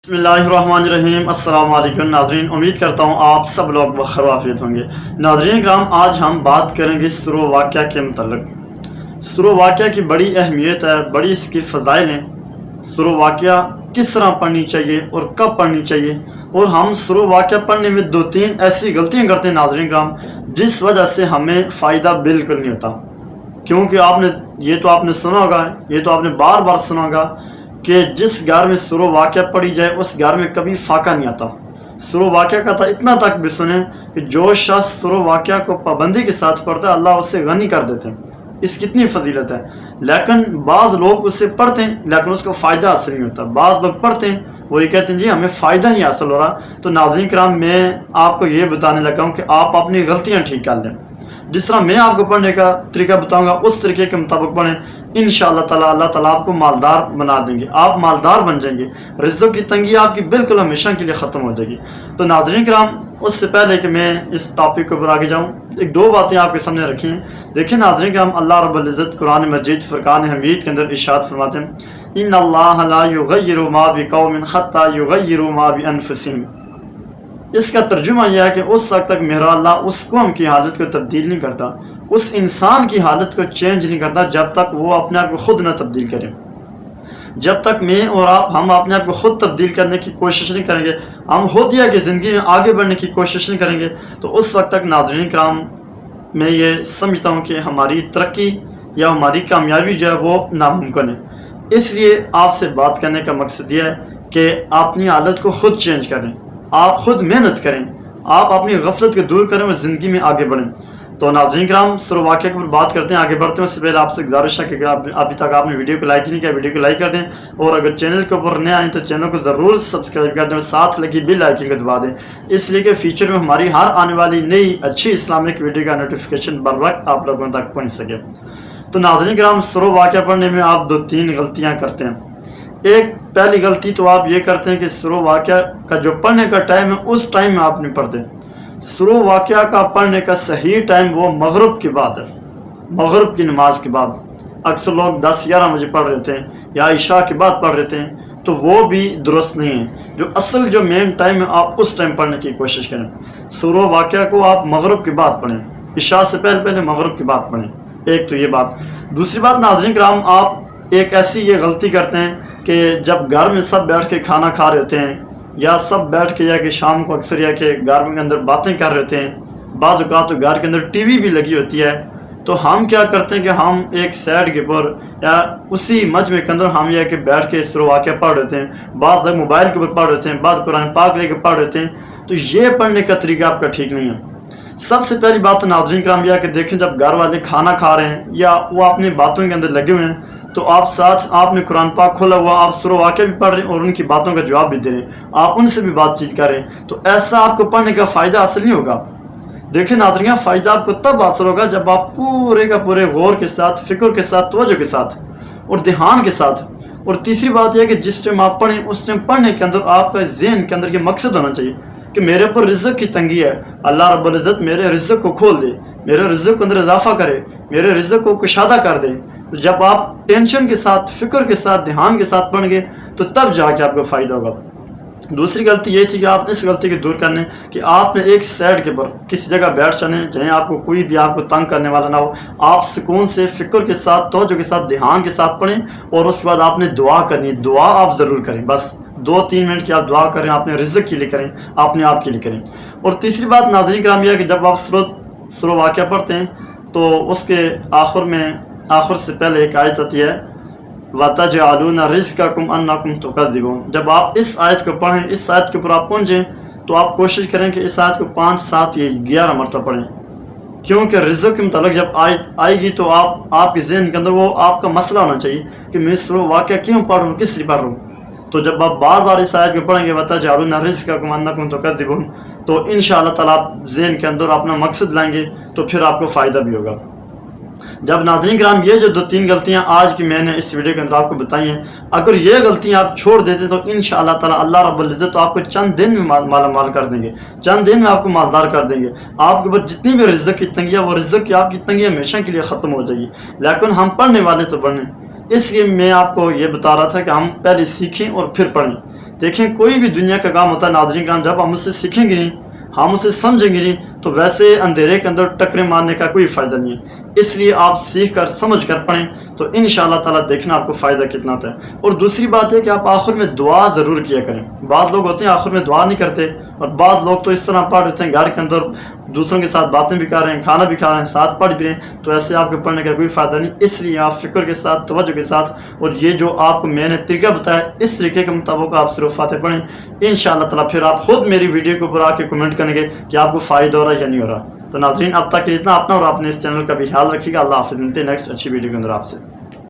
बिस्मिल्लाहिर्रहमानिर्रहीम। अस्सलाम वालेकुम नाज़रीन, उम्मीद करता हूँ आप सब लोग बखैर आफियत होंगे। नाज़रीन कराम, आज हम बात करेंगे सुरो वाक़या के मतलब। सुरो वाक़या की बड़ी अहमियत है, बड़ी इसकी फ़ज़ाइल हैं। सुरो वाक़या किस तरह पढ़नी चाहिए और कब पढ़नी चाहिए, और हम सुरो वाक़या पढ़ने में 2-3 ऐसी गलतियाँ करते हैं नाज़रीन कराम, जिस वजह से हमें फ़ायदा बिल्कुल नहीं होता। क्योंकि आपने सुना होगा, ये तो आपने बार बार सुना होगा कि जिस घर में सुरो वाक़या पढ़ी जाए उस घर में कभी फाका नहीं आता। सुरो वाक़या का था इतना तक भी सुने कि जो शख्स सुरो वाक़या को पाबंदी के साथ पढ़ता है, अल्लाह उससे गनी कर देते हैं। इस कितनी फजीलत है। लेकिन बाज़ लोग उससे पढ़ते हैं लेकिन उसको फ़ायदा हासिल नहीं होता। बाज़ लोग पढ़ते हैं, वो ये कहते हैं जी हमें फ़ायदा नहीं हासिल हो रहा। तो नाज़रीन कराम, मैं आपको ये बताने लगा हूँ कि आप अपनी गलतियाँ ठीक कर लें। जिस तरह मैं आपको पढ़ने का तरीका बताऊंगा उस तरीके के मुताबिक पढ़ें, इंशाअल्लाह ताला अल्लाह ताला आपको मालदार बना देंगे, आप मालदार बन जाएंगे। रिज़्क़ की तंगी आपकी बिल्कुल हमेशा के लिए ख़त्म हो जाएगी। तो नाज़रीन कराम, उससे पहले कि मैं इस टॉपिक के ऊपर आगे जाऊँ, 1-2 बातें आपके सामने रखी हैं। देखिए नाज़रीन कराम, अल्लाह रब्बुल इज़्ज़त कुरान मजीद फ़ुरक़ान हमीद के अंदर इरशाद फरमाते हैं, इन्नल्लाह ला युग़य्यिरु मा बिक़ौमिन हत्ता युग़य्यिरु मा बिअनफ़ुसिहिम। इसका तर्जुमा यह है कि उस वक्त तक मेरा अल्लाह उस कौम की हालत को तब्दील नहीं करता, उस इंसान की हालत को चेंज नहीं करता जब तक वो अपने आप को खुद न तब्दील करे। जब तक मैं और आप हम अपने आप को खुद तब्दील करने की कोशिश नहीं करेंगे, हम खुदिया की ज़िंदगी में आगे बढ़ने की कोशिश नहीं करेंगे, तो उस वक्त तक नाज़रीन कराम मैं ये समझता हूँ कि हमारी तरक्की या हमारी कामयाबी जो है वो नामुमकिन है। इसलिए आपसे बात करने का मकसद यह है कि अपनी हालत को खुद चेंज करें, आप खुद मेहनत करें, आप अपनी गफलत को दूर करें और ज़िंदगी में आगे बढ़ें। तो नाज़रीन कराम, सुरो वाक़या के ऊपर बात करते हैं। आगे बढ़ते हैं उससे पहले आपसे गुजारिश है कि अभी तक आपने वीडियो को लाइक नहीं किया, वीडियो को लाइक कर दें, और अगर चैनल के ऊपर नए आए तो चैनल को ज़रूर सब्सक्राइब कर दें और साथ लगी बेल आइकन को दबा दें, इसलिए कि फ्यूचर में हमारी हर आने वाली नई अच्छी इस्लामिक वीडियो का नोटिफिकेशन बर वक्त आप लोगों तक पहुँच सके। तो नाज़रीन कराम, सुरो वाक़या पढ़ने में आप 2-3 गलतियाँ करते हैं। एक पहली गलती तो आप ये करते हैं कि सुरो वाक़या का जो पढ़ने का टाइम है उस टाइम में आप नहीं पढ़ते। सुरो वाक़या का पढ़ने का सही टाइम वो मगरिब के बाद है, मगरिब की नमाज के बाद। अक्सर लोग 10-11 बजे पढ़ रहे थे या इशा के बाद पढ़ रहे थे, तो वो भी दुरुस्त नहीं है। जो असल जो मेन टाइम है आप उस टाइम पढ़ने की कोशिश करें। सुरो वाक़या को आप मगरिब के बाद पढ़ें, इशा से पहले पहले मगरिब के बाद पढ़ें। एक तो ये बात। दूसरी बात नाज़रीन कराम, आप एक ऐसी ये गलती करते हैं कि जब घर में सब बैठ के खाना खा रहे होते हैं या सब बैठ के या कि शाम को अक्सर या कि घर के अंदर बातें कर रहे होते हैं, बाज़ औक़ात तो घर के अंदर टीवी भी लगी होती है, तो हम क्या करते हैं कि हम एक साइड के ऊपर या उसी मजमे के अंदर हम यह कि बैठ के सुरो वाक़या पढ़ रहे होते हैं, बाज़ मोबाइल के ऊपर पढ़ रहे हैं, बाज़ कुरान पाक लेकर पढ़ रहे हैं। तो ये पढ़ने का तरीका आपका ठीक नहीं है। सबसे पहली बात तो नाज़रीन कराम यह कि देखें, जब घर वाले खाना खा रहे हैं या वो अपनी बातों के अंदर लगे हुए हैं, तो आप साथ आपने कुरान पाक खोला हुआ, आप सुरो वाक़या भी पढ़ रहे हैं और उनकी बातों का जवाब भी दे रहे हैं, आप उनसे भी बातचीत करें, तो ऐसा आपको पढ़ने का फ़ायदा हासिल नहीं होगा। देखिए नाज़रीन, फ़ायदा आपको तब हासिल होगा जब आप पूरे का पूरे गौर के साथ, फ़िक्र के साथ, तवज्जो के साथ और ध्यान के साथ। और तीसरी बात यह कि जिस टाइम आप पढ़ें उस टाइम पढ़ने के अंदर आपका ज़हन के अंदर ये मकसद होना चाहिए कि मेरे ऊपर रिज़्क़ की तंगी है, अल्लाह रब्बुल इज़्ज़त मेरे रिज़्क़ को खोल दे, मेरे रिज़्क़ के अंदर इजाफ़ा करे, मेरे रिज़्क़ को कुशादा कर दे। तो जब आप टेंशन के साथ, फ़िक्र के साथ, ध्यान के साथ पढ़ेंगे तो तब जाके आपको फ़ायदा होगा। दूसरी गलती ये थी कि आपने इस गलती को दूर करने कि आपने एक साइड के ऊपर किसी जगह बैठ जाने जहाँ आपको कोई भी आपको तंग करने वाला ना हो, आप सुकून से, फ़िक्र के साथ, तवज्जो के साथ, ध्यान के साथ पढ़ें, और उसके बाद आपने दुआ करनी है। दुआ आप ज़रूर करें, बस 2-3 मिनट की आप दुआ करें, अपने रिज़्क़ के लिए करें, अपने आप के लिए करें। और तीसरी बात नाज़रीन कराम यह है कि जब आप सुरो वाक़या पढ़ते हैं तो उसके आखिर से पहले एक आयत आती है, वतजअलून रिज़्क़कुम अन्नकुम तुकज़्ज़िबून। जब आप इस आयत को पढ़ें, इस आयत के ऊपर आप पहुँचें, तो आप कोशिश करें कि इस आयत को 5, 7 या 11 मरतबा पढ़ें, क्योंकि रिज़्क़ के मुताल्लिक़ जब आयत आएगी तो आपके ज़हन के अंदर वो आपका मसला होना चाहिए कि मैं सुरो वाक़या क्यों पढ़ रहा हूँ, किस लिए पढ़ रहा हूँ। तो जब आप बार बार इस आयत को पढ़ेंगे, वतजअलून रिज़्क़कुम अन्नकुम तुकज़्ज़िबून, तो इंशाअल्लाह ताला आप ज़हन के अंदर अपना मकसद लाएंगे तो फिर आपको फ़ायदा भी होगा। जब नाज़रीन कराम, ये जो 2-3 गलतियाँ आज की मैंने इस वीडियो के अंदर आपको बताई हैं, अगर ये गलतियाँ आप छोड़ देते तो इंशाअल्लाह ताला अल्लाह रब्बुल इज़्ज़त तो आपको चंद दिन में माला माल कर देंगे, चंद दिन में आपको मालदार कर देंगे। आपके ऊपर जितनी भी रिज़्क़ की तंगी है, वो रिज़्क़ की आपकी तंगी हमेशा के लिए ख़त्म हो जाएगी। लेकिन हम पढ़ने वाले तो पढ़ने, इसलिए मैं आपको ये बता रहा था कि हम पहले सीखें और फिर पढ़ें। دیکھیں کوئی بھی دنیا کا کام ہوتا ہے ناظرین کرام، جب ہم اس سے سیکھیں گے نہیں، ہم اسے سمجھیں گے نہیں، تو ویسے اندھیرے کے اندر ٹکرے مارنے کا کوئی فائدہ نہیں ہے۔ اس لیے آپ سیکھ کر سمجھ کر پڑھیں تو انشاءاللہ تعالیٰ دیکھنا آپ کو فائدہ کتنا ہوتا ہے۔ اور دوسری بات ہے کہ آپ آخر میں دعا ضرور کیا کریں۔ بعض لوگ ہوتے ہیں آخر میں دعا نہیں کرتے، اور بعض لوگ تو اس طرح پڑھ لیتے ہیں گھر کے اندر دوسروں کے ساتھ باتیں بھی کر رہے ہیں، کھانا بھی کھا رہے ہیں، ساتھ پڑھ بھی رہے ہیں، تو ایسے آپ کے پڑھنے کا کوئی فائدہ نہیں۔ اس لیے آپ فکر کے ساتھ، توجہ کے ساتھ، اور یہ جو آپ کو میں نے طریقہ بتایا اس طریقے کے مطابق آپ صرف فاتحہ پڑھیں، انشاءاللہ تعالیٰ پھر آپ خود میری ویڈیو کے اوپر آ کے کمنٹ کریں گے کہ آپ کو فائدہ ہو رہا ہے یا نہیں ہو رہا۔ تو ناظرین اب تک اتنا، اپنا اور اپنے اس چینل کا بھی خیال رکھیے گا۔ اللہ حافظ، ملتے ہیں نیکسٹ اچھی ویڈیو کے اندر آپ سے۔